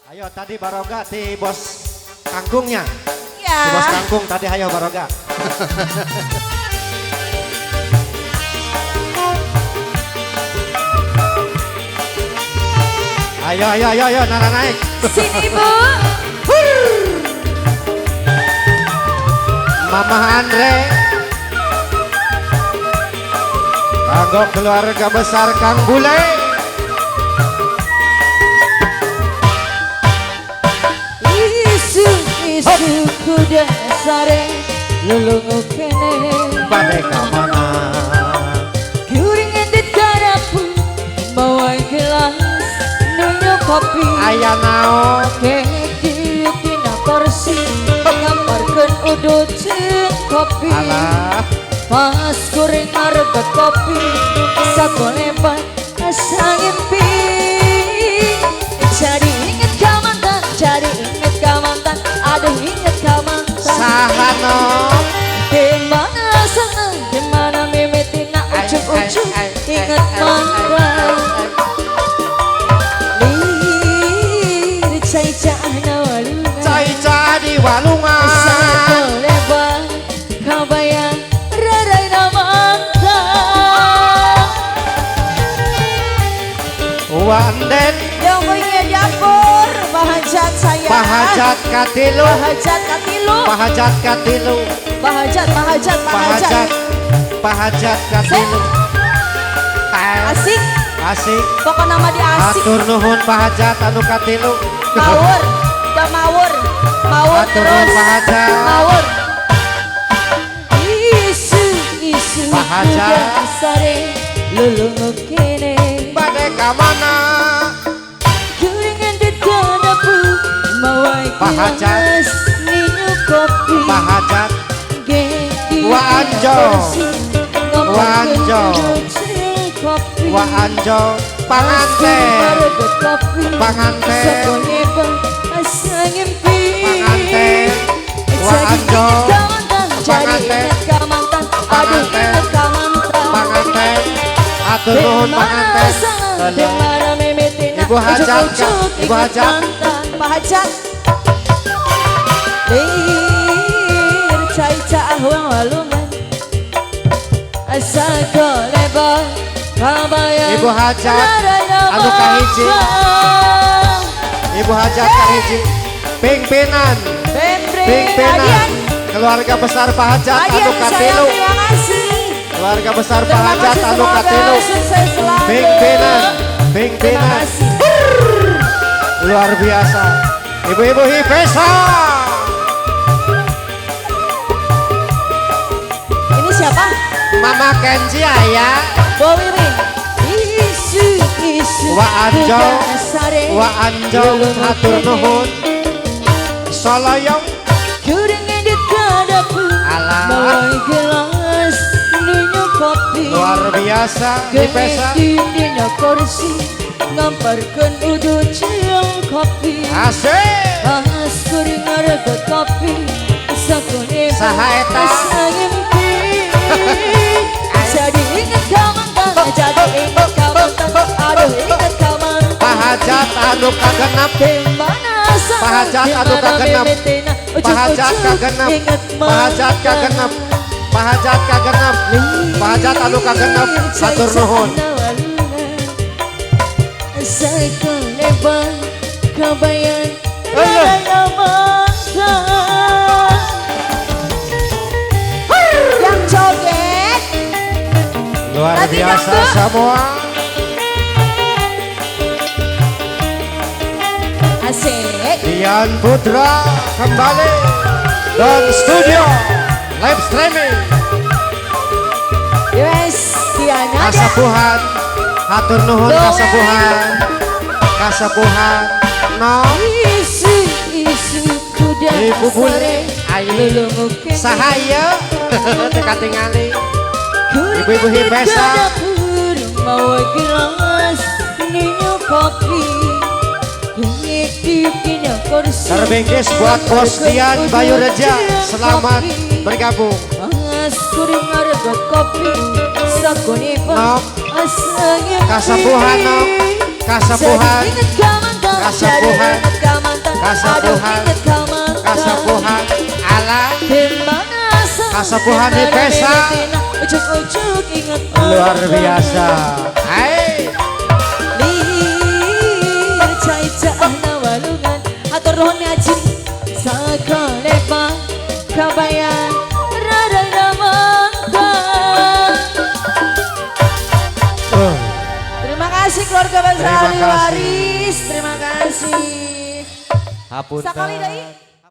Ayo tadi Baroga di bos kangkungnya. Ya. Di bos kangkung tadi ayo Baroga. Ayo Nara naik. Sini Bu. Mama Andre. Kanggo keluarga besar Kang Bule. Isu kuda sare lulungu kene Badai kamana Kuring edit karapu bawa gelas nunyo kopi Ayah nao Keki tina kursi Ngamparkan udut cek kopi Alah Pas kuring harga kopi Satu lebat asa ngimpi Jadi inget kamantan Jadi inget kamantan Aduh inget kamantan Sahano Dimana sana Dimana mimitina ujuk-ujuk Inget mantan Lirik caicana walungan Caica di walungan Satu lebar kabayang Rarai mantan Wanden Yang punya dapur Bahajat saya Pahajat katilu Bahajat katilu Pahajat katilu Bahajat Pahajat katilu Asik Asik Pokok nama dia asik Atur nuhun pahajat anu katilu Mawur Gak mawur Mawur Atur nuhun terus pahajat Mawur Isu Pahajat. kuda sare Lulungu kene Badai kamana Kuringan di dadapu Mawai Pahajat. gelas Ninyu kopi Pahajat Geki Wa Anjo. Wa Anjo. Wa Anjo Panganten Panganten Panganten Wa Anjo Panganten Panganten Panganten Atur nuhun panganten Ibu Hajat Ibu Hajat Pak Hajat Lir caica ahwang walungan Asal koleba kabayang Ibu Hajat anu kahiji Ibu Hajat kahiji Pingpinan Pingpinan Keluarga besar Pak Hajat anu katilu Terima kasih Keluarga besar Pak Terima Hajat kasih anu semoga katilu sukses selalu Pingpinan Terima Pingpinan kasih Luar biasa Ibu-ibu Hipesa Ini siapa? Mama Kenji ayah Bo Wiwin Isu Wa Anjo kuda sare Wa Anjo Atur nuhun Soloyong Kuring edit kadapu Alah. Bawa gelas Ninyu kopi Luar biasa Hipesa Kemedi dina kursi Ngamparkan udut cium kopi Asik Pas kuring harga kopi Sakone Saha eta? asa ngimpi Jadi inget kamantan Jadi inget kamantan Aduh inget kamantan Pak Hajat anu kagenap Dimana sana Pak Hajat anu dimana kagenap. mimitina Pak Hajat ujuk-ujuk kagenap inget Pak Hajat kagenap Pak Hajat kagenap Pak Hajat anu kagenap Atur nuhun Saya lebar kabayang Ayo. Raya mantan Yang joget Luar Tadi biasa dangdut. semua Asik Dian Putra kembali dan studio live streaming Yes Diana ada kasapuhan hatur nuhun kasapuhan no Isu kuda Ibu Bule sare ayi Lulungu kene sahaya teka tingali Ibu-ibu Hipesa. Mau gelas ninyu kopi Kunyit dipindah kursi terbingkis buat bos Dian Bayu Reja selamat bergabung Mas kuring harga kopi Sakone Nok. Asanya Kasapuhan, Nok. Kasapuhan. Ingat kaman Kasapuhan. Kasepuhan di Pesa. Ujuk-ujuk inget Luar biasa. Hai. Lir cai-cai nawalungan atur nuhun ngaji sakalepa kabayan rada mangka. Terima kasih keluarga besar Terima kasih. Waris. Terima kasih. Hapunten. Sekali deui.